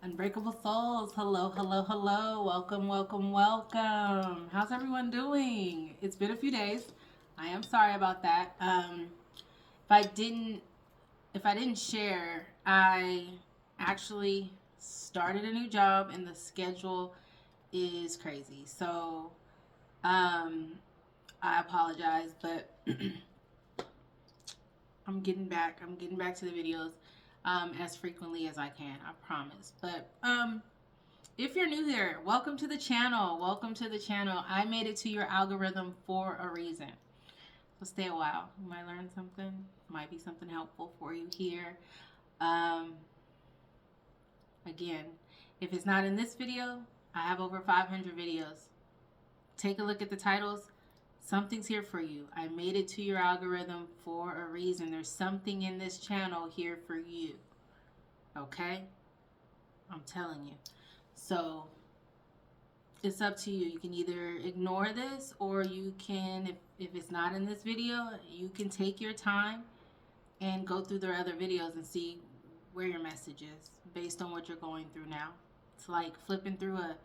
Unbreakable Souls. Hello, hello, hello. Welcome, welcome, welcome. How's everyone doing? It's been a few days. I am sorry about that. If I didn't if I didn't share, I actually started a new job and the schedule is crazy. So, I apologize, but I'm getting back. I'm getting back to the videos as frequently as I can. I promise. But if you're new here, welcome to the channel. Welcome to the channel. I made it to your algorithm for a reason. So stay a while. You might learn something. Might be something helpful for you here. Um, Again, if it's not in this video, I have over 500 videos. Take a look at the titles. Something's here for you. I made it to your algorithm for a reason. There's something in this channel here for you. Okay? I'm telling you. So it's up to you. You can either ignore this or you can, if it's not in this video, you can take your time and go through their other videos and see where your message is based on what you're going through now. It's like flipping through a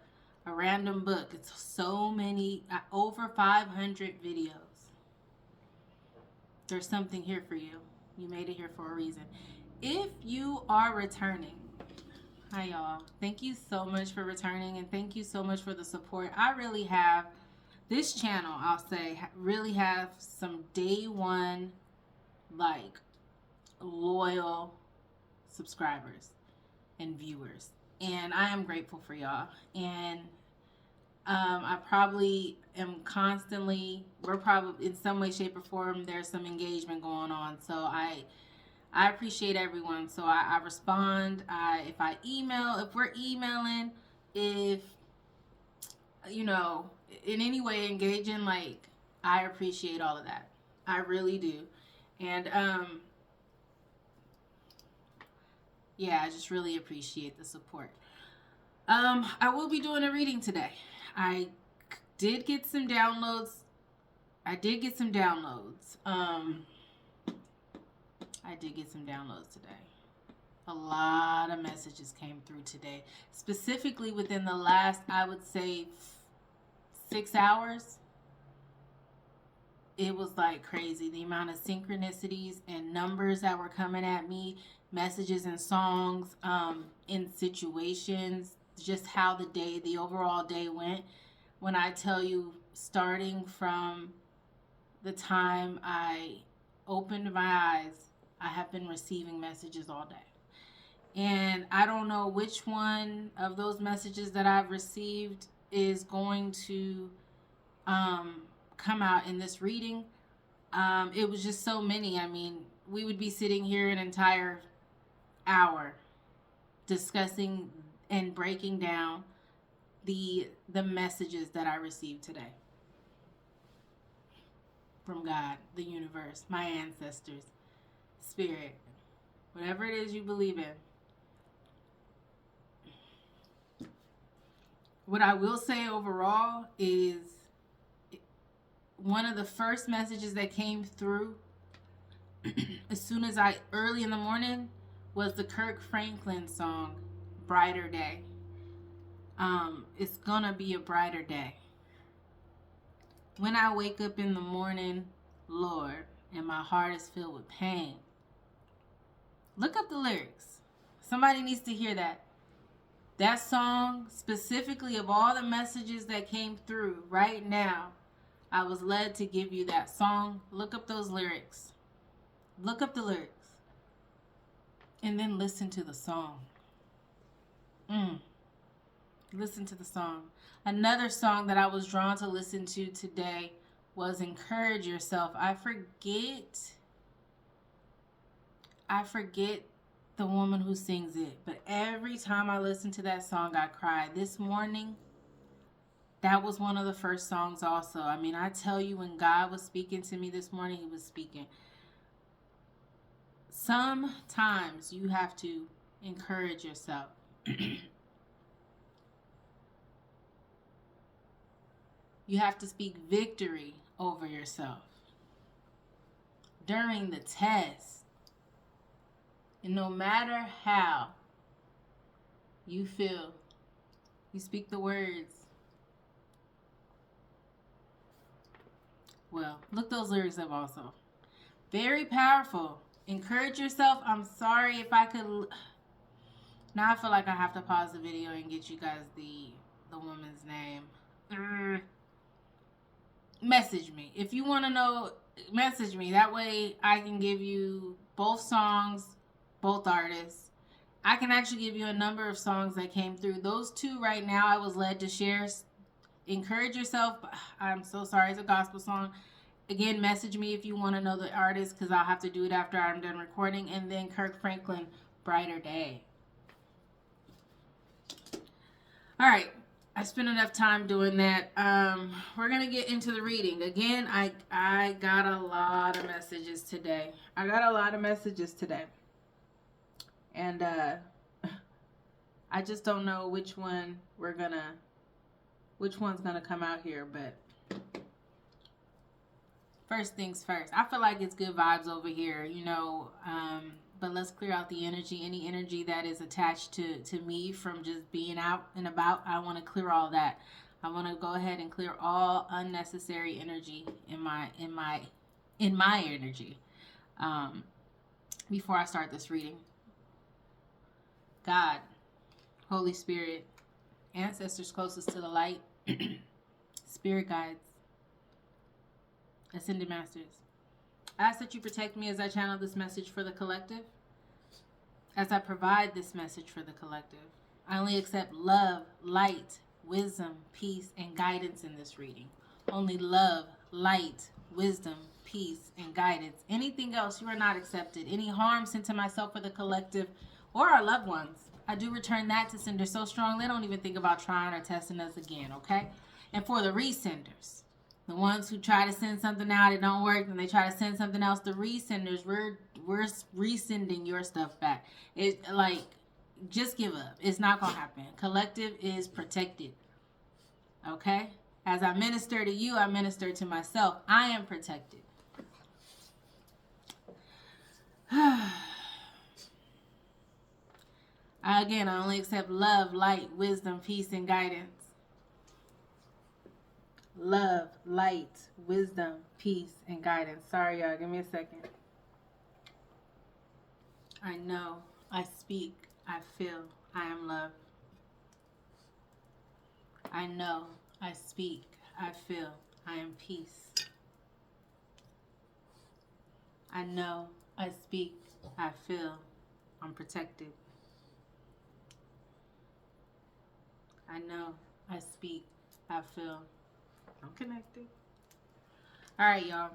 random book. It's so many, over 500 videos. There's something here for you. You made it here for a reason. If you are returning, hi y'all. Thank you so much for returning and thank you so much for the support. I really have, this channel, I'll say, really have some day one, like, loyal subscribers and viewers. And I am grateful for y'all. And I probably am constantly, we're probably in some way, shape, or form, there's some engagement going on. So I appreciate everyone. So I respond. If I email, if we're emailing, if, you know, in any way engaging, like, I appreciate all of that. I really do. And, yeah, I just really appreciate the support. I will be doing a reading today. I did get some downloads. I did get some downloads. I did get some downloads today. A lot of messages came through today. Specifically within the last, I would say, 6 hours. It was like crazy. The amount of synchronicities and numbers that were coming at me, messages and songs, in situations, just how the overall day went. When I tell you, starting from the time I opened my eyes, I have been receiving messages all day. And I don't know which one of those messages that I've received is going to come out in this reading. It was just so many. I mean, we would be sitting here an entire hour discussing and breaking down the messages that I received today from God, the universe, my ancestors, spirit, whatever it is you believe in. What I will say overall is one of the first messages that came through as soon as early in the morning was the Kirk Franklin song, Brighter Day. It's gonna be a brighter day. When I wake up in the morning, Lord, and my heart is filled with pain. Look up the lyrics. Somebody needs to hear that. That song, specifically of all the messages that came through right now, I was led to give you that song. Look up those lyrics. Look up the lyrics. And then listen to the song. Listen to the song. Another song that I was drawn to listen to today was Encourage Yourself. I forget the woman who sings it, but every time I listen to that song, I cry. This morning, that was one of the first songs also. I mean, I tell you, when God was speaking to me this morning, he was speaking. Sometimes you have to encourage yourself. You have to speak victory over yourself during the test. And no matter how You feel. You speak the words. Well, look those lyrics up also. Very powerful. Encourage yourself. I'm sorry if I could. Now I feel like I have to pause the video and get you guys the woman's name. Message me if you want to know. Message me, that way I can give you both songs, both artists. I can actually give you a number of songs that came through. Those two right now I was led to share. Encourage yourself. I'm so sorry, it's a gospel song. Again, message me if you want to know the artist, because I'll have to do it after I'm done recording. And then Kirk Franklin, Brighter Day. All right, I spent enough time doing that. We're gonna get into the reading. Again, I got a lot of messages today. And I just don't know which one's gonna come out here, but first things first. I feel like it's good vibes over here, you know. But let's clear out the energy. Any energy that is attached to me from just being out and about, I want to clear all that. I want to go ahead and clear all unnecessary energy in my energy. Before I start this reading. God, Holy Spirit, ancestors closest to the light, spirit guides, ascended masters, I ask that you protect me as I channel this message for the collective, as I provide this message for the collective. I only accept love, light, wisdom, peace, and guidance in this reading. Only love, light, wisdom, peace, and guidance. Anything else, you are not accepted. Any harm sent to myself or the collective or our loved ones, I do return that to sender so strong they don't even think about trying or testing us again, okay? And for the resenders, the ones who try to send something out, it don't work, and they try to send something else, the resenders, we're resending your stuff back. It, like, just give up. It's not going to happen. Collective is protected, okay? As I minister to you, I minister to myself. I am protected. Again, I only accept love, light, wisdom, peace, and guidance. Love, light, wisdom, peace, and guidance. Sorry, y'all. Give me a second. I know, I speak, I feel, I am love. I know, I speak, I feel, I am peace. I know, I speak, I feel, I'm protected. I know, I speak, I feel, I'm connected. All right, y'all.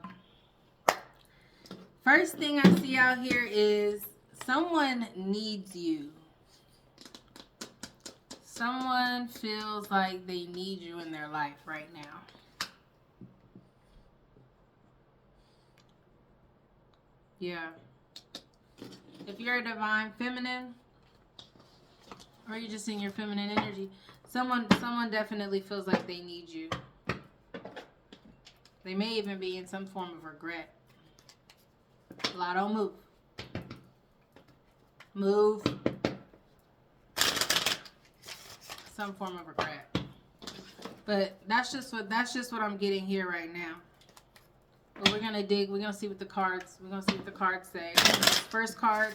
First thing I see out here is someone needs you. Someone feels like they need you in their life right now. Yeah. If you're a divine feminine, or you're just in your feminine energy, someone definitely feels like they need you. They may even be in some form of regret. Lotto, move. Move. Some form of regret. But that's just what I'm getting here right now. But we're gonna dig. We're gonna see what the cards. We're gonna see what the cards say. First card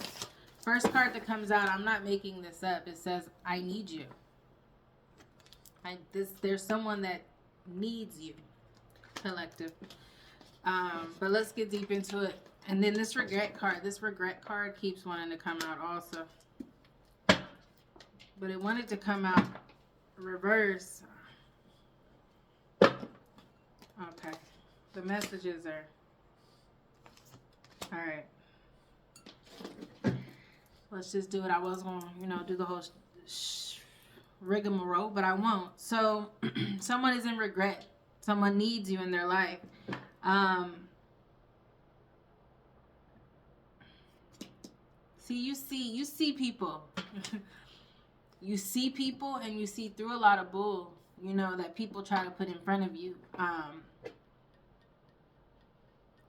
that comes out. I'm not making this up. It says, "I need you." There's someone that needs you, collective. But let's get deep into it. And then this regret card keeps wanting to come out also. But it wanted to come out reverse. Okay. The messages are... Alright. Let's just do it. I was going to, do the whole rigmarole, but I won't. So, someone is in regret. Someone needs you in their life. You see people. You see people, and you see through a lot of bull, that people try to put in front of you.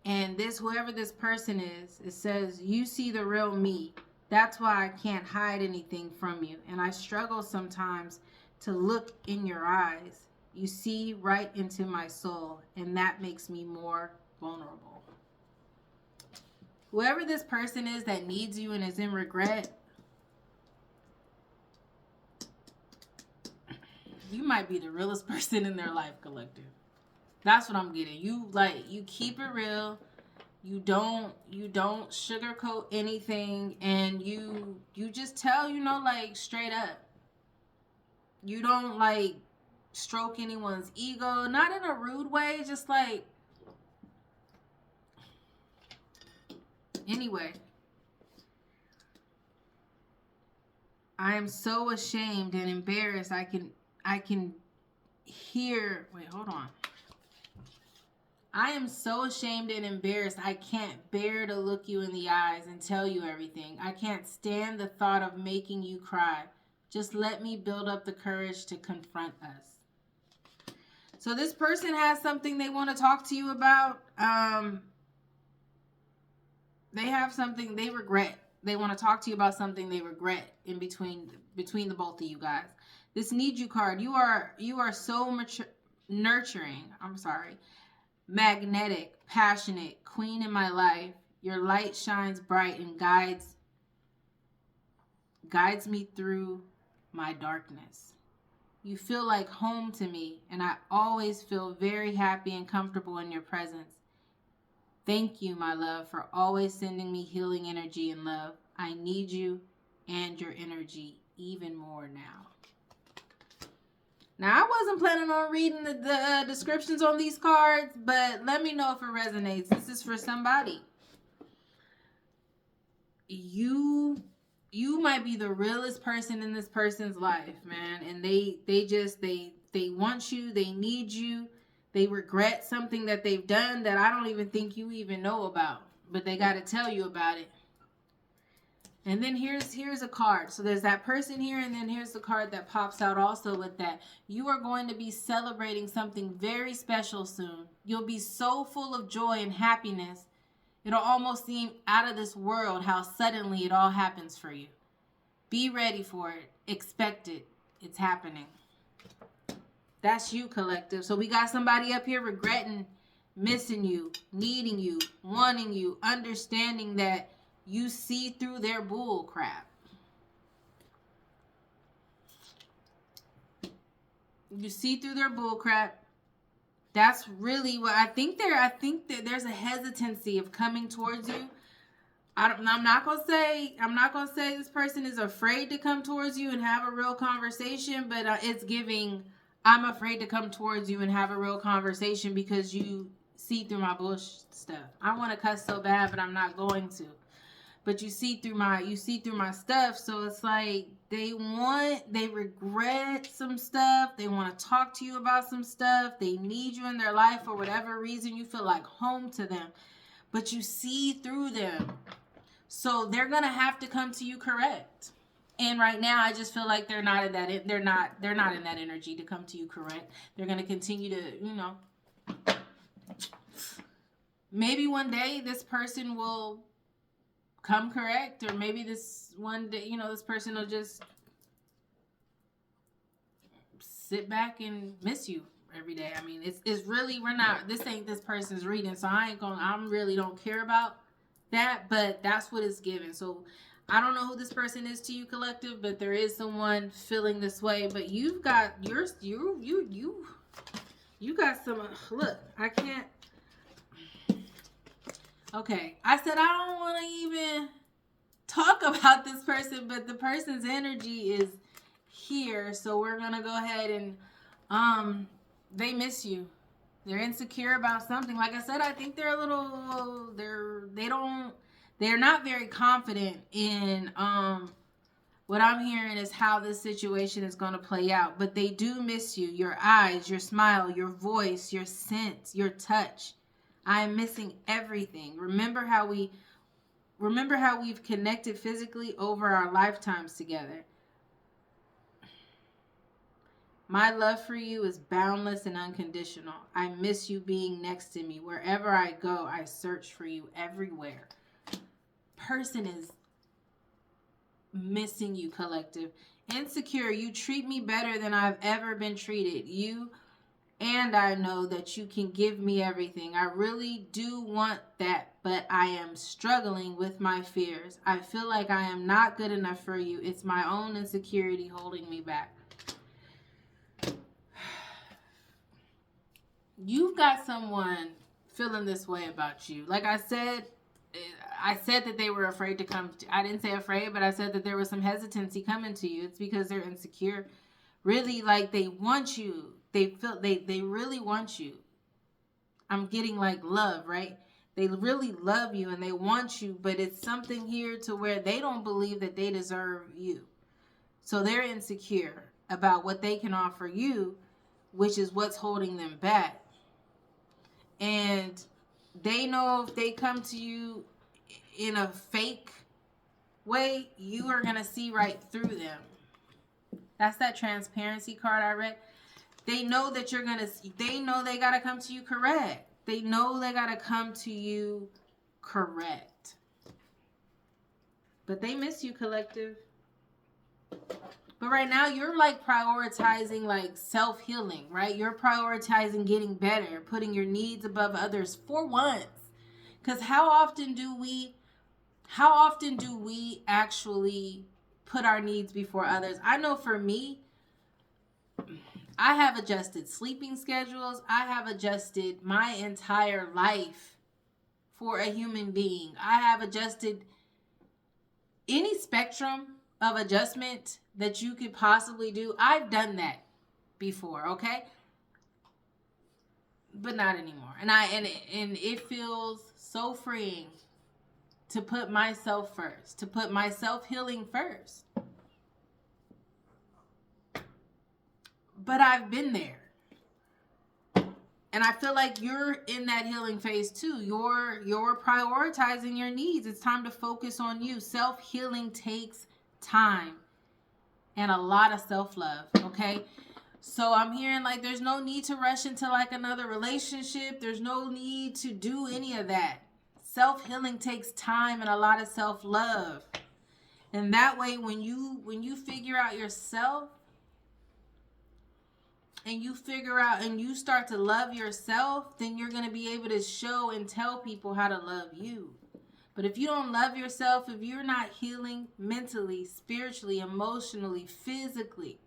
And whoever this person is, it says, you see the real me. That's why I can't hide anything from you. And I struggle sometimes to look in your eyes. You see right into my soul, and that makes me more vulnerable. Whoever this person is that needs you and is in regret, you might be the realest person in their life, collective. That's what I'm getting. You keep it real. You don't sugarcoat anything, and you just tell, like, straight up. You don't like stroke anyone's ego, not in a rude way, just like, anyway. I am so ashamed and embarrassed. I can hear, wait, hold on. I am so ashamed and embarrassed. I can't bear to look you in the eyes and tell you everything. I can't stand the thought of making you cry. Just let me build up the courage to confront us. So this person has something they want to talk to you about. They have something they regret. They want to talk to you about something they regret in between the both of you guys. This need you card. You are so mature, nurturing. I'm sorry. Magnetic, passionate, queen in my life. Your light shines bright and guides me through my darkness. You feel like home to me, and I always feel very happy and comfortable in your presence. Thank you, my love, for always sending me healing energy and love. I need you and your energy even more now. Now, I wasn't planning on reading the descriptions on these cards, but let me know if it resonates. This is for somebody. You might be the realest person in this person's life, man. And they want you. They need you. They regret something that they've done that I don't even think you even know about. But they got to tell you about it. And then here's a card. So there's that person here, and then here's the card that pops out also with that. You are going to be celebrating something very special soon. You'll be so full of joy and happiness. It'll almost seem out of this world how suddenly it all happens for you. Be ready for it. Expect it. It's happening. That's you, collective. So we got somebody up here regretting, missing you, needing you, wanting you, understanding that you see through their bull crap. You see through their bull crap. That's really what I think that there's a hesitancy of coming towards you. I'm not gonna say this person is afraid to come towards you and have a real conversation, but it's giving, I'm afraid to come towards you and have a real conversation because you see through my bullshit stuff. I want to cuss so bad, but I'm not going to. But you see through my stuff, so it's like they regret some stuff. They want to talk to you about some stuff. They need you in their life for whatever reason. You feel like home to them, but you see through them. So they're going to have to come to you correct. And right now, I just feel like they're not in that energy to come to you correct. They're going to continue to, maybe one day this person will come correct, or maybe this one day, this person will just sit back and miss you every day. I mean, it's really, this ain't this person's reading, so I really don't care about that, but that's what it's given. So I don't know who this person is to you, collective, but there is someone feeling this way. But you've got yours. You got some. Look, I can't. Okay, I said I don't want to even talk about this person, but the person's energy is here, so we're gonna go ahead and they miss you. They're insecure about something. Like I said, I think they're a little. They're not very confident in what I'm hearing is how this situation is going to play out. But they do miss you. Your eyes, your smile, your voice, your scent, your touch. I am missing everything. Remember how we've connected physically over our lifetimes together. My love for you is boundless and unconditional. I miss you being next to me. Wherever I go, I search for you everywhere. Person is missing you, collective. Insecure, you treat me better than I've ever been treated. And I know that you can give me everything. I really do want that, but I am struggling with my fears. I feel like I am not good enough for you. It's my own insecurity holding me back. You've got someone feeling this way about you. Like I said that they were afraid to come. I didn't say afraid, but I said that there was some hesitancy coming to you. It's because they're insecure. Really, like, they want you. They really want you. I'm getting like love, right? They really love you and they want you, but it's something here to where they don't believe that they deserve you. So they're insecure about what they can offer you, which is what's holding them back. And they know if they come to you in a fake way, you are going to see right through them. That's that transparency card I read. They know that you're going to, they know they got to come to you correct. They know they got to come to you correct. But they miss you, collective. But right now, you're like prioritizing like self-healing, right? You're prioritizing getting better, putting your needs above others for once. Because how often do we actually put our needs before others? I know for me, I have adjusted sleeping schedules. I have adjusted my entire life for a human being. I have adjusted any spectrum of adjustment that you could possibly do. I've done that before, okay? But not anymore. And it feels so freeing to put myself first, to put my self-healing first. But I've been there. And I feel like you're in that healing phase too. You're prioritizing your needs. It's time to focus on you. Self-healing takes time and a lot of self-love, okay? So I'm hearing like there's no need to rush into like another relationship. There's no need to do any of that. Self-healing takes time and a lot of self-love. And that way when you figure out yourself and you figure out and you start to love yourself, then you're going to be able to show and tell people how to love you. But if you don't love yourself, if you're not healing mentally, spiritually, emotionally, physically,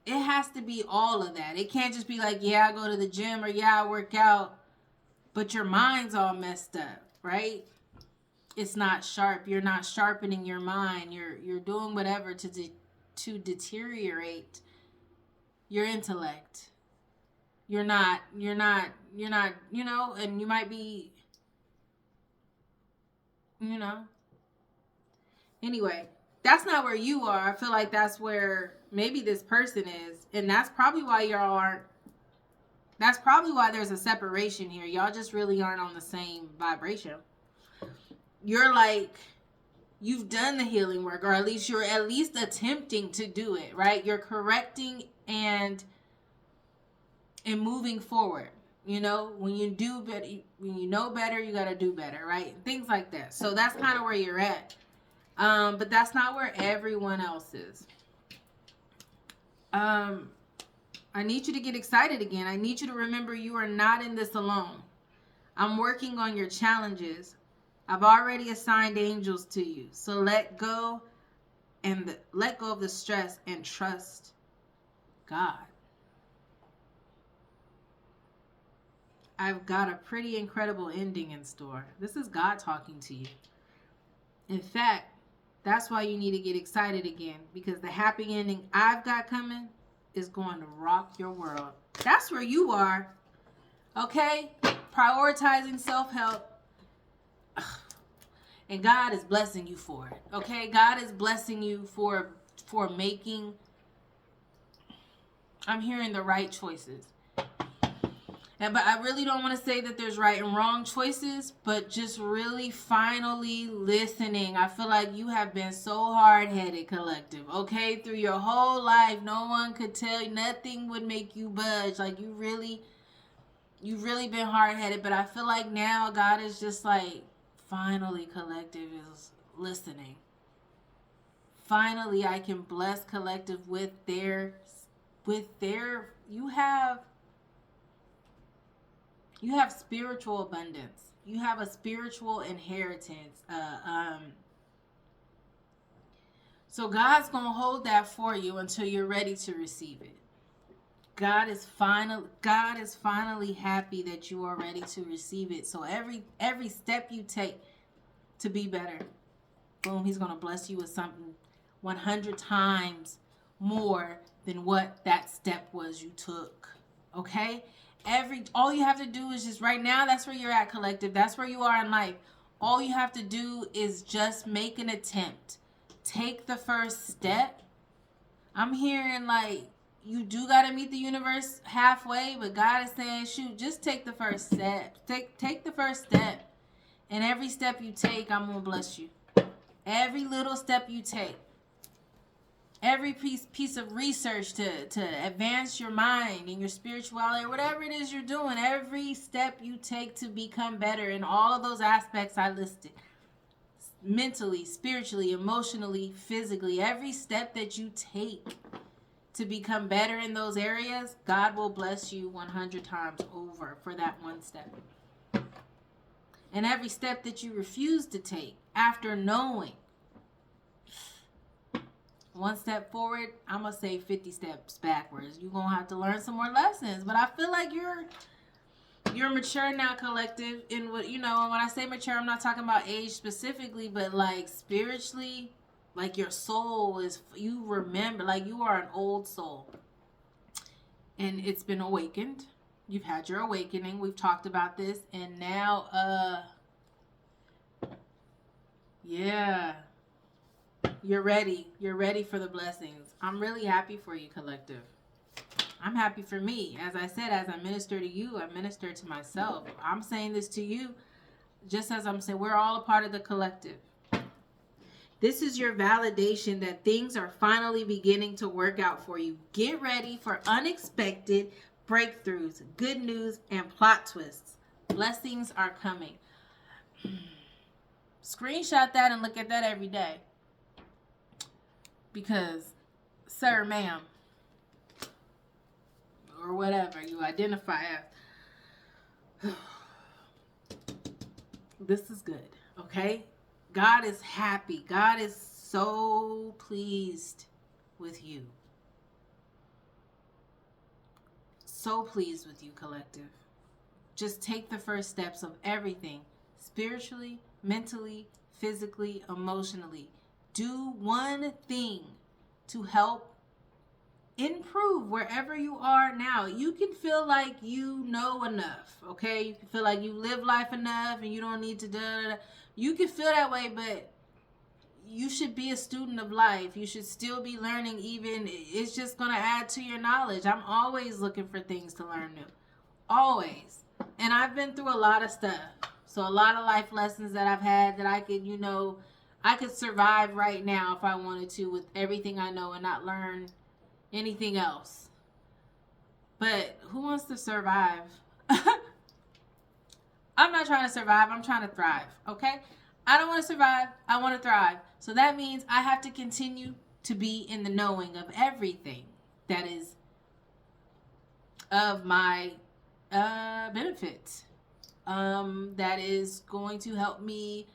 it has to be all of that. It can't just be like, yeah, I go to the gym or yeah, I work out, but your mind's all messed up, right? It's not sharp. You're not sharpening your mind. You're doing whatever to deteriorate your intellect. You're not, you know, and you might be, you know. Anyway, that's not where you are. I feel like that's where maybe this person is. And that's probably why y'all aren't, that's probably why there's a separation here. Y'all just really aren't on the same vibration. You're like, you've done the healing work, or at least you're at least attempting to do it, right? You're correcting and moving forward. You know, when you do better, when you know better, you got to do better, right? Things like that. So that's kind of where you're at. But that's not where everyone else is. I need you to get excited again. I need you to remember you are not in this alone. I'm working on your challenges. I've already assigned angels to you. So let go of the stress and trust God. I've got a pretty incredible ending in store. This is God talking to you. In fact, that's why you need to get excited again, because the happy ending I've got coming is going to rock your world. That's where you are. Okay? Prioritizing self-help. And God is blessing you for it. Okay? God is blessing you for making, I'm hearing the right choices. But I really don't want to say that there's right and wrong choices, but just really finally listening. I feel like you have been so hard-headed, collective, okay? Through your whole life, no one could tell you, nothing would make you budge. Like, you've really been hard-headed, but I feel like now God is just like, finally, collective is listening. Finally, I can bless collective with their you have spiritual abundance. You have a spiritual inheritance. So God's going to hold that for you until you're ready to receive it. God is finally happy that you are ready to receive it. So every step you take to be better, boom, he's going to bless you with something 100 times more than what that step was you took. Okay? All you have to do is just right now, that's where you're at, collective. That's where you are in life. All you have to do is just make an attempt. Take the first step. I'm hearing like you do got to meet the universe halfway, but God is saying, shoot, just take the first step. Take the first step. And every step you take, I'm going to bless you. Every little step you take. Every piece of research to advance your mind and your spirituality or whatever it is you're doing. Every step you take to become better in all of those aspects I listed. Mentally, spiritually, emotionally, physically. Every step that you take to become better in those areas, God will bless you 100 times over for that one step. And every step that you refuse to take after knowing, one step forward, I'm going to say 50 steps backwards. You're going to have to learn some more lessons. But I feel like you're mature now, collective. In what, when I say mature, I'm not talking about age specifically, but like spiritually, like your soul is, you remember, like you are an old soul. And it's been awakened. You've had your awakening. We've talked about this. And now, yeah. You're ready. You're ready for the blessings. I'm really happy for you, collective. I'm happy for me. As I said, as I minister to you, I minister to myself. I'm saying this to you just as I'm saying we're all a part of the collective. This is your validation that things are finally beginning to work out for you. Get ready for unexpected breakthroughs, good news, and plot twists. Blessings are coming. Screenshot that and look at that every day. Because, sir, ma'am, or whatever you identify as, this is good, okay? God is happy. God is so pleased with you. So pleased with you, collective. Just take the first steps of everything, spiritually, mentally, physically, emotionally. Do one thing to help improve wherever you are now. You can feel like you know enough, okay? You can feel like you live life enough and you don't need to You can feel that way, but you should be a student of life. You should still be learning, even it's just going to add to your knowledge. I'm always looking for things to learn new. Always. And I've been through a lot of stuff. So a lot of life lessons that I've had that I could, I could survive right now if I wanted to with everything I know and not learn anything else. But who wants to survive? I'm not trying to survive. I'm trying to thrive. Okay? I don't want to survive. I want to thrive. So that means I have to continue to be in the knowing of everything that is of my benefit. That is going to help me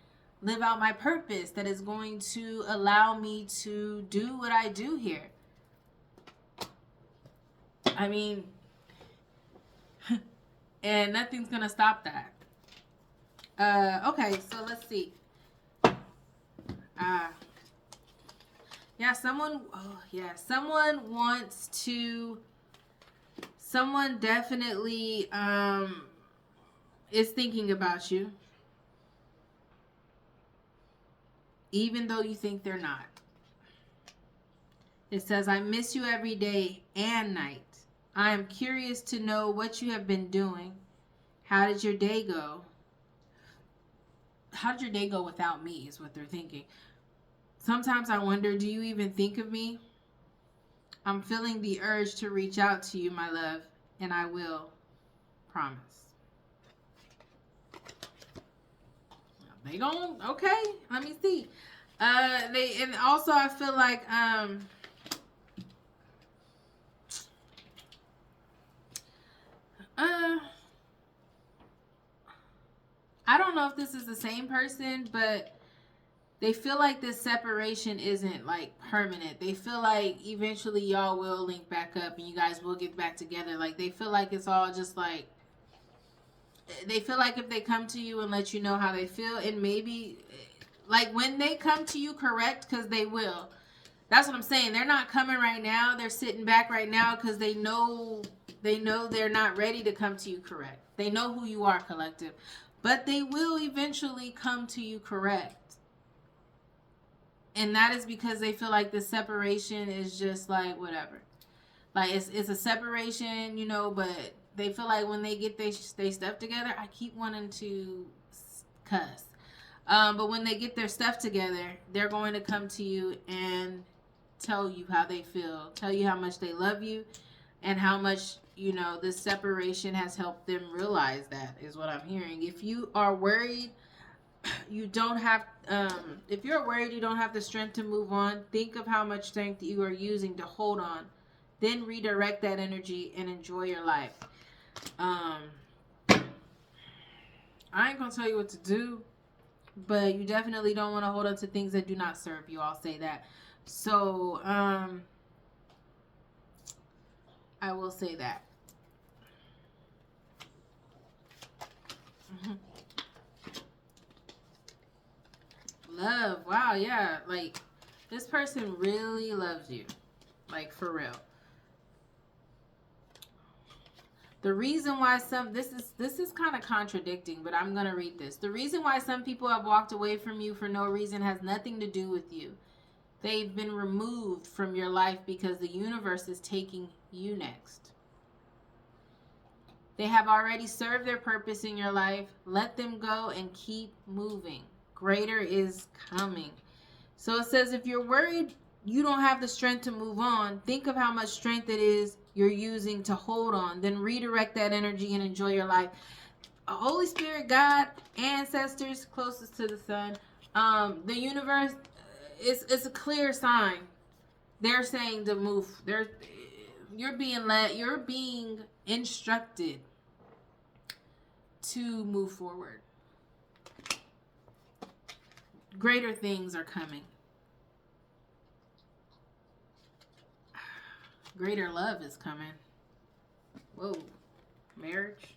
live out my purpose, that is going to allow me to do what I do here. I mean, and nothing's going to stop that. Okay, so let's see. Someone definitely, is thinking about you, even though you think they're not. It says, I miss you every day and night. I am curious to know what you have been doing. How did your day go? How did your day go without me is what they're thinking. Sometimes I wonder, do you even think of me? I'm feeling the urge to reach out to you, my love, and I will. Promise. They gon', okay, let me see. They, and also I feel like uh I don't know if this is the same person, but they feel like this separation isn't like permanent. They feel like eventually y'all will link back up and you guys will get back together. Like they feel like it's all just like, they feel like if they come to you and let you know how they feel, and maybe like when they come to you, correct, because they will. That's what I'm saying. They're not coming right now. They're sitting back right now because they know they're not ready to come to you, correct. They know who you are, collective, but they will eventually come to you, correct. And that is because they feel like the separation is just like whatever. Like it's a separation, but they feel like when they get they stuff together, I keep wanting to cuss. But when they get their stuff together, they're going to come to you and tell you how they feel, tell you how much they love you, and how much, this separation has helped them realize that, is what I'm hearing. If you are worried, you don't have, if you're worried you don't have the strength to move on, think of how much strength you are using to hold on. Then redirect that energy and enjoy your life. Um, I ain't gonna tell you what to do, but you definitely don't want to hold on to things that do not serve you. I'll say that. So, I will say that. Mhm. Love. Wow, yeah. Like, this person really loves you. Like, for real. The reason why this is kind of contradicting, but I'm going to read this. The reason why some people have walked away from you for no reason has nothing to do with you. They've been removed from your life because the universe is taking you next. They have already served their purpose in your life. Let them go and keep moving. Greater is coming. So it says, if you're worried you don't have the strength to move on, think of how much strength it is you're using to hold on. Then redirect that energy and enjoy your life. Holy Spirit, God, ancestors closest to the sun, the universe, it's a clear sign. They're saying to move. You're being instructed to move forward. Greater things are coming. Greater love is coming. Whoa. Marriage.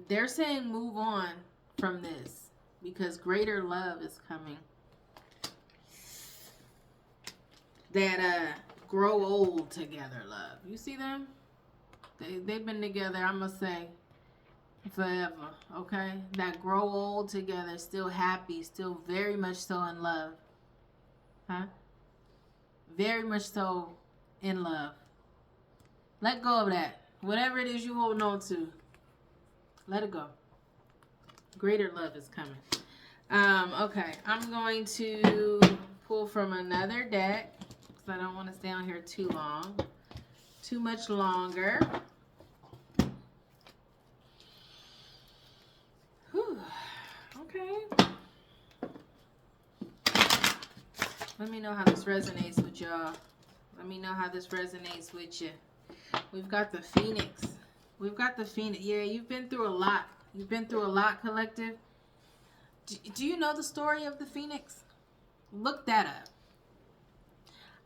They're saying move on from this because greater love is coming. That grow old together love. You see them? They've been together, I must say, forever. Okay? That grow old together, still happy, still very much so in love. Huh? Very much so in love. Let go of that. Whatever it is you holding on to, let it go. Greater love is coming. Okay, I'm going to pull from another deck because I don't want to stay on here too much longer. Whew. Okay. Let me know how this resonates with y'all. Let me know how this resonates with you. We've got the Phoenix. Yeah, you've been through a lot. You've been through a lot, collective. Do you know the story of the Phoenix? Look that up.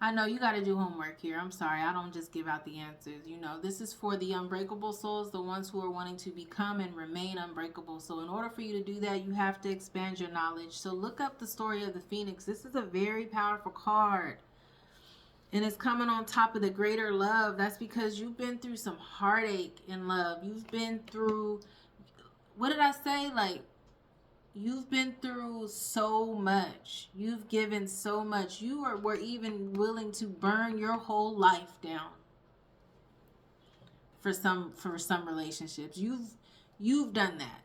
I know you got to do homework here. I'm sorry. I don't just give out the answers. This is for the unbreakable souls, the ones who are wanting to become and remain unbreakable. So in order for you to do that, you have to expand your knowledge. So look up the story of the Phoenix. This is a very powerful card. And it's coming on top of the greater love. That's because you've been through some heartache in love. You've been through, what did I say? Like, you've been through so much. You've given so much. Were even willing to burn your whole life down for some relationships. You've done that.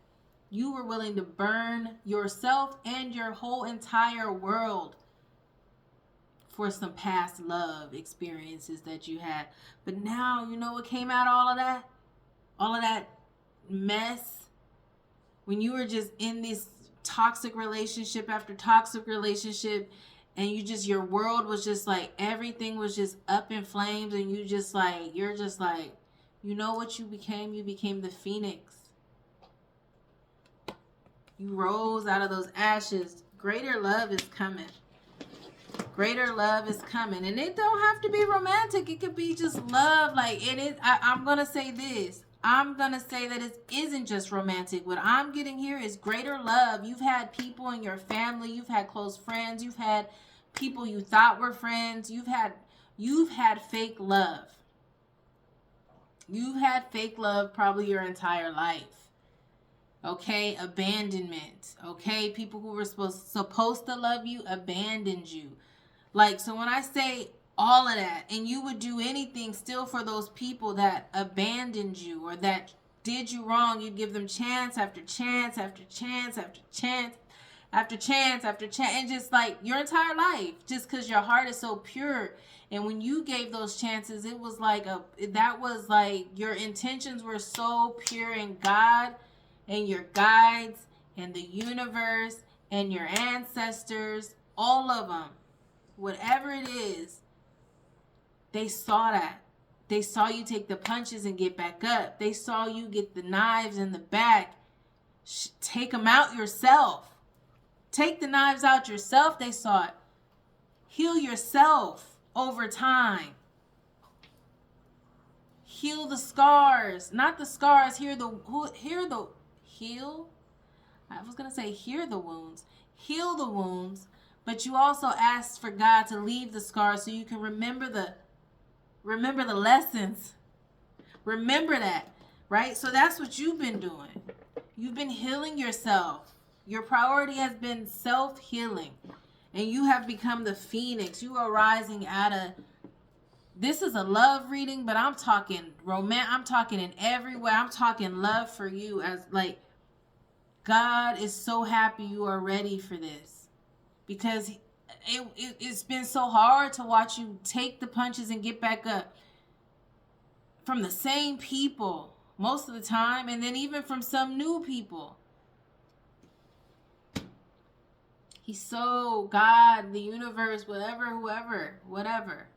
You were willing to burn yourself and your whole entire world for some past love experiences that you had. But now, you know what came out of all of that? All of that mess, when you were just in this toxic relationship after toxic relationship, and your world was just like, everything was just up in flames, and you're just like, you know what you became? You became the phoenix. You rose out of those ashes. Greater love is coming. Greater love is coming. And it don't have to be romantic. It could be just love. Like, it is. I'm going to say this. I'm going to say that it isn't just romantic. What I'm getting here is greater love. You've had people in your family. You've had close friends. You've had people you thought were friends. You've had fake love. You've had fake love probably your entire life. Okay, abandonment. Okay, people who were supposed to love you abandoned you. Like, so when I say all of that, and you would do anything still for those people that abandoned you or that did you wrong, you'd give them chance after chance after chance after chance after chance after chance, and just like your entire life, just because your heart is so pure. And when you gave those chances, it was like your intentions were so pure, and God and your guides and the universe and your ancestors, all of them, whatever it is, they saw that. They saw you take the punches and get back up. They saw you get the knives in the back. Take them out yourself. Take the knives out yourself. They saw it. Heal yourself over time. Heal the scars. Not the scars. Heal. I was going to say hear the wounds. Heal the wounds. But you also asked for God to leave the scars so you can remember the lessons. Remember that, right? So that's what you've been doing. You've been healing yourself. Your priority has been self-healing. And you have become the phoenix. You are rising out of... This is a love reading, but I'm talking romance. I'm talking in every way. I'm talking love for you, as like God is so happy you are ready for this, because it's been so hard to watch you take the punches and get back up from the same people most of the time, and then even from some new people. He's so, God, the universe, whatever.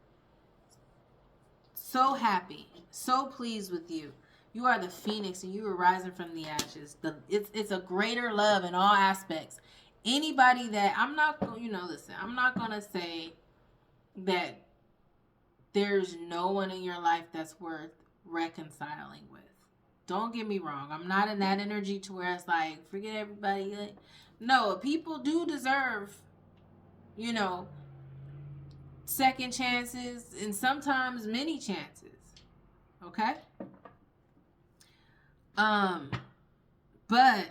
So happy, so pleased with you. You are the phoenix, and you are rising from the ashes. It's a greater love in all aspects. Anybody that, I'm not going to say that there's no one in your life that's worth reconciling with. Don't get me wrong. I'm not in that energy to where it's like, forget everybody. No, people do deserve, second chances, and sometimes many chances. Okay? But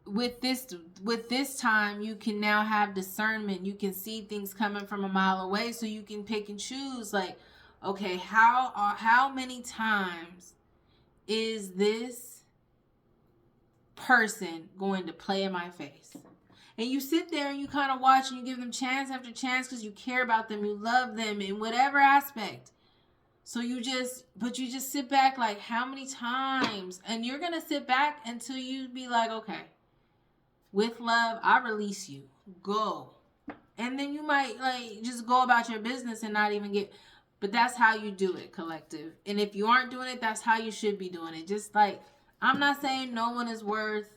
with this time, you can now have discernment. You can see things coming from a mile away, so you can pick and choose, like, okay, how many times is this person going to play in my face? And you sit there and you kind of watch, and you give them chance after chance because you care about them, you love them in whatever aspect. So you just sit back, like, how many times? And you're going to sit back until you be like, okay, with love, I release you. Go. And then you might, like, just go about your business and not even get... But that's how you do it, collective. And if you aren't doing it, that's how you should be doing it. Just like, I'm not saying no one is worth...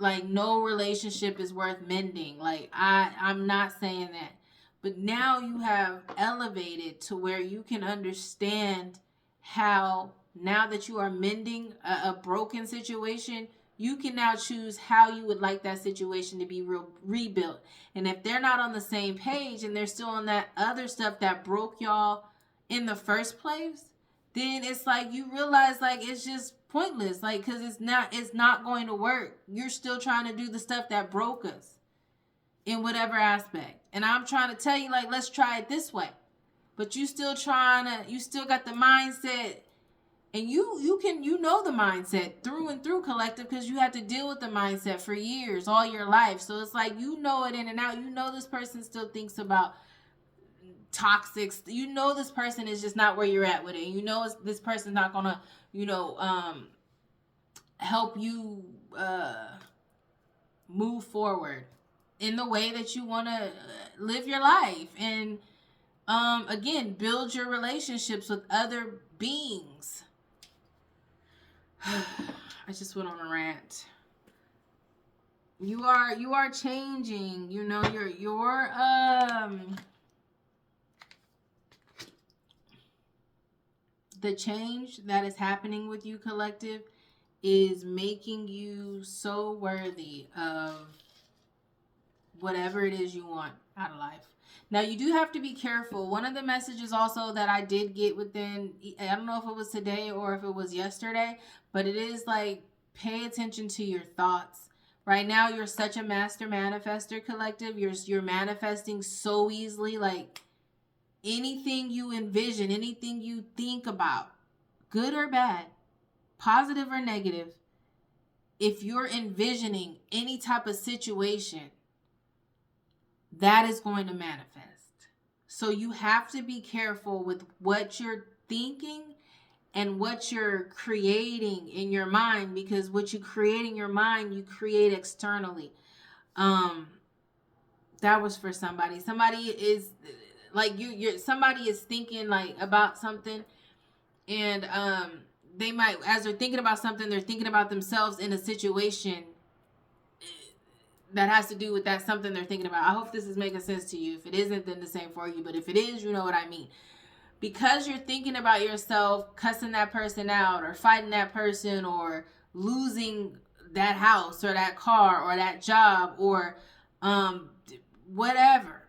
Like, no relationship is worth mending. Like, I'm not saying that. But now you have elevated to where you can understand how, now that you are mending a broken situation, you can now choose how you would like that situation to be rebuilt. And if they're not on the same page and they're still on that other stuff that broke y'all in the first place, then it's like you realize, like, it's just pointless, like, because it's not going to work. You're still trying to do the stuff that broke us in whatever aspect. And I'm trying to tell you, like, let's try it this way. But you still got the mindset, and you know the mindset through and through, collective, because you have to deal with the mindset for years, all your life. So it's like, you know it in and out. You know this person still thinks about toxic. You know this person is just not where you're at with it. You know this person's not gonna, help you move forward in the way that you want to live your life. And again, build your relationships with other beings. I just went on a rant. You are changing. You know, your the change that is happening with you, collective, is making you so worthy of whatever it is you want out of life. Now, you do have to be careful. One of the messages also that I did get within, I don't know if it was today or if it was yesterday, but it is like, pay attention to your thoughts. Right now, you're such a master manifester, collective. You're manifesting so easily. Like, anything you envision, anything you think about, good or bad, positive or negative, if you're envisioning any type of situation, that is going to manifest. So you have to be careful with what you're thinking and what you're creating in your mind, because what you create in your mind, you create externally. That was for somebody. Somebody is like somebody is thinking like about something, and they might, as they're thinking about something, they're thinking about themselves in a situation that has to do with that something they're thinking about. I hope this is making sense to you. If it isn't, then the same for you. But if it is, you know what I mean. Because you're thinking about yourself cussing that person out or fighting that person or losing that house or that car or that job or whatever.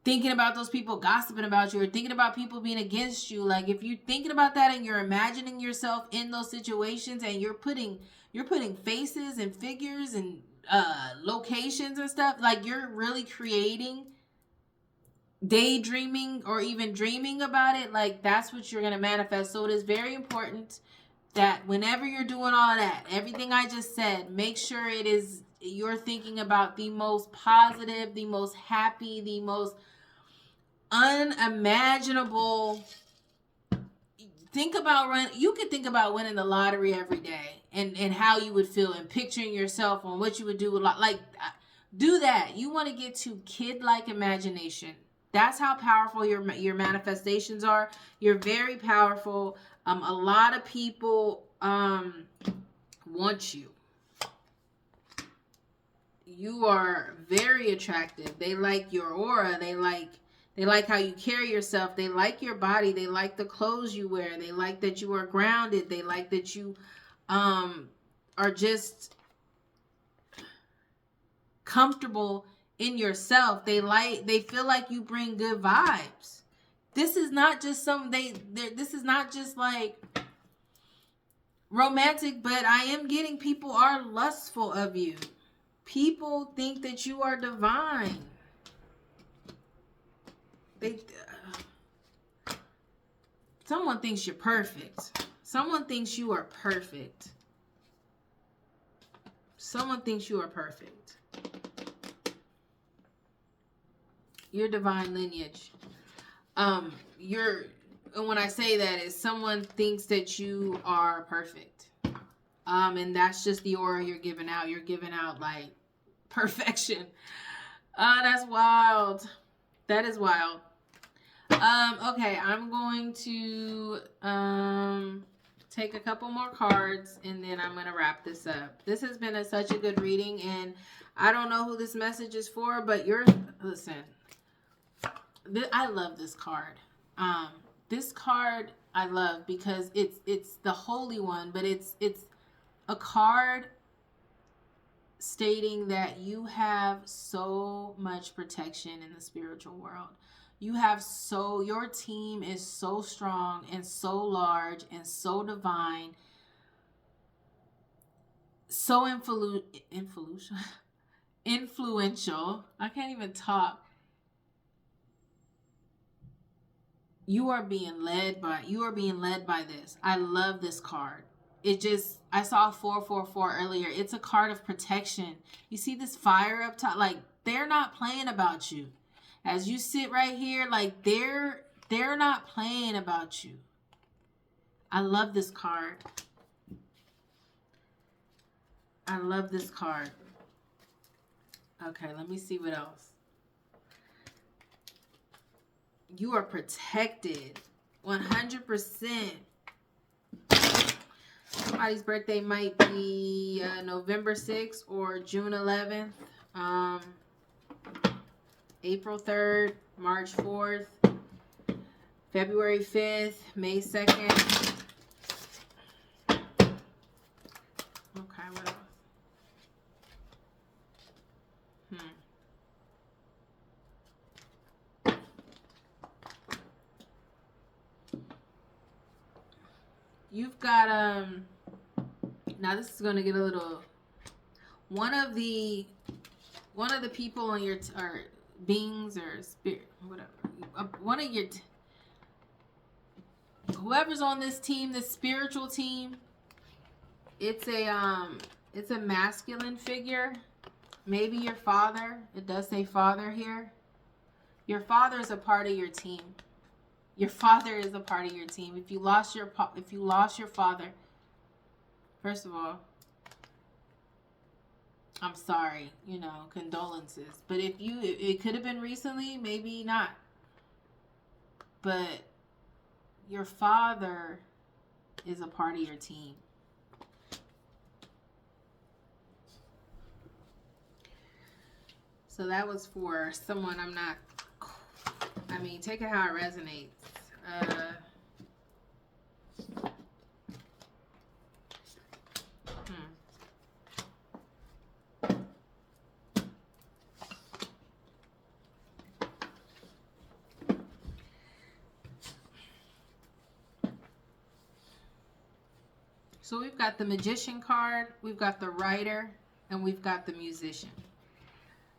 Thinking about those people gossiping about you or thinking about people being against you. Like, if you're thinking about that and you're imagining yourself in those situations and you're putting faces and figures and locations and stuff, like, you're really creating, daydreaming, or even dreaming about it. Like, that's what you're going to manifest. So it is very important that whenever you're doing all that, everything I just said, make sure it is, you're thinking about the most positive, the most happy, the most unimaginable. Think about you could think about winning the lottery every day and how you would feel, and picturing yourself on what you would do with, like, do that. You want to get to kid-like imagination. That's how powerful your manifestations are. You're very powerful. A lot of people want you. You are very attractive. They like your aura. They like how you carry yourself. They like your body. They like the clothes you wear. They like that you are grounded. They like that you are just comfortable in yourself. They feel like you bring good vibes. This is not just this is not just like romantic, but I am getting people are lustful of you. People think that you are divine. Someone thinks you're perfect. Someone thinks you are perfect. Someone thinks you are perfect. Your divine lineage. And when I say that, is someone thinks that you are perfect. And that's just the aura you're giving out. You're giving out like perfection. That's wild. That is wild. Okay, I'm going to take a couple more cards and then I'm going to wrap this up. This has been such a good reading, and I don't know who this message is for, but listen. I love this card. This card I love because it's the Holy One, but it's a card stating that you have so much protection in the spiritual world. Your team is so strong and so large and so divine, so influential. I can't even talk. You are being led by this. I love this card. I saw 444 earlier. It's a card of protection. You see this fire up top? Like, they're not playing about you. As you sit right here, like, they're not playing about you. I love this card. I love this card. Okay, let me see what else. You are protected 100%. Somebody's birthday might be November 6th or June 11th, April 3rd, March 4th, February 5th, May 2nd. Okay, what else? You've got now this is gonna get a little. One of the people on your or beings or spirit, whatever. One of your whoever's on this team, this spiritual team. It's a masculine figure. Maybe your father. It does say father here. Your father is a part of your team. Your father is a part of your team. If you lost your father, first of all, I'm sorry, condolences. But it could have been recently, maybe not. But your father is a part of your team. So that was for someone take it how it resonates. So we've got the Magician card, we've got the Writer, and we've got the Musician.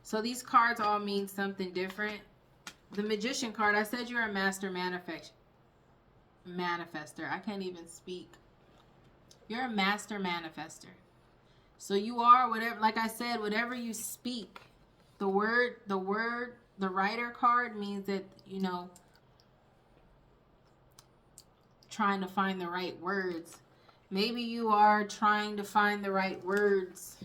So these cards all mean something different. The Magician card, I said you're a master manifester. I can't even speak. You're a master manifester. So you are whatever, like I said, whatever you speak. The Writer card means that, trying to find the right words. Maybe you are trying to find the right words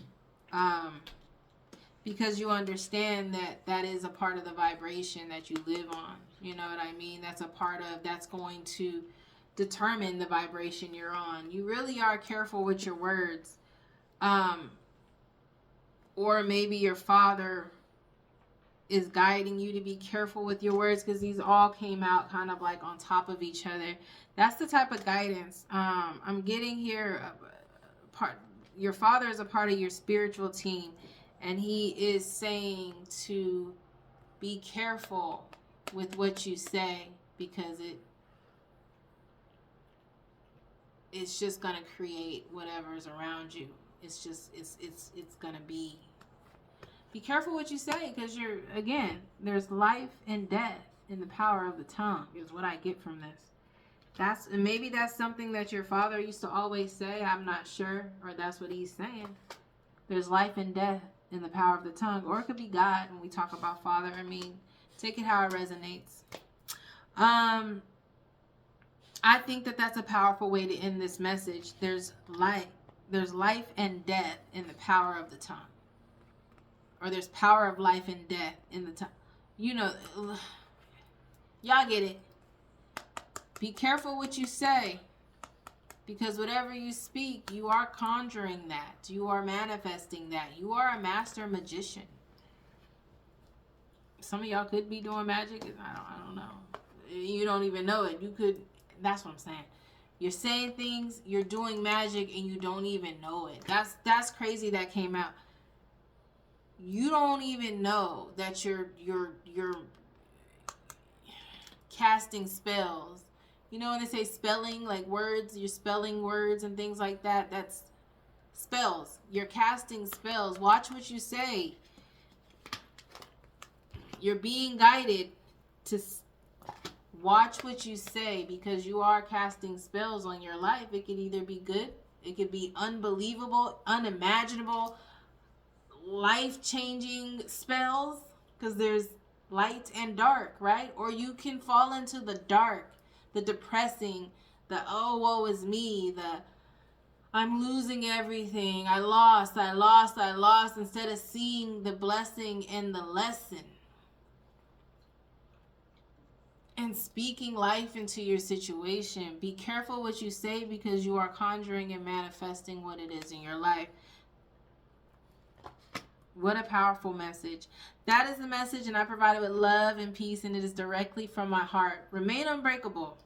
because you understand that is a part of the vibration that you live on. You know what I mean? That's going to determine the vibration you're on. You really are careful with your words. Or maybe your father is guiding you to be careful with your words, because these all came out kind of like on top of each other. That's the type of guidance I'm getting here. Your father is a part of your spiritual team, and he is saying to be careful with what you say, because it's just going to create whatever's around you. It's going to be careful what you say, because there's life and death in the power of the tongue is what I get from this. Maybe that's something that your father used to always say. I'm not sure, or that's what he's saying. There's life and death in the power of the tongue, or it could be God when we talk about father. Take it how it resonates. I think that's a powerful way to end this message. There's life and death in the power of the tongue. Or there's power of life and death in the tongue. Y'all get it. Be careful what you say, because whatever you speak, you are conjuring that. You are manifesting that. You are a master magician. Some of y'all could be doing magic. I don't know. You don't even know it. You could. That's what I'm saying. You're saying things. You're doing magic, and you don't even know it. That's crazy. That came out. You don't even know that you're casting spells. When they say spelling, like words, you're spelling words and things like that. That's spells. You're casting spells. Watch what you say. You're being guided to watch what you say, because you are casting spells on your life. It could either be good, it could be unbelievable, unimaginable, life-changing spells, because there's light and dark, right? Or you can fall into the dark, the depressing, the oh woe is me, the I'm losing everything. I lost, instead of seeing the blessing and the lesson. And speaking life into your situation. Be careful what you say, because you are conjuring and manifesting what it is in your life. What a powerful message. That is the message, and I provide it with love and peace, and it is directly from my heart. Remain unbreakable.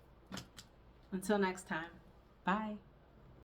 Until next time. Bye.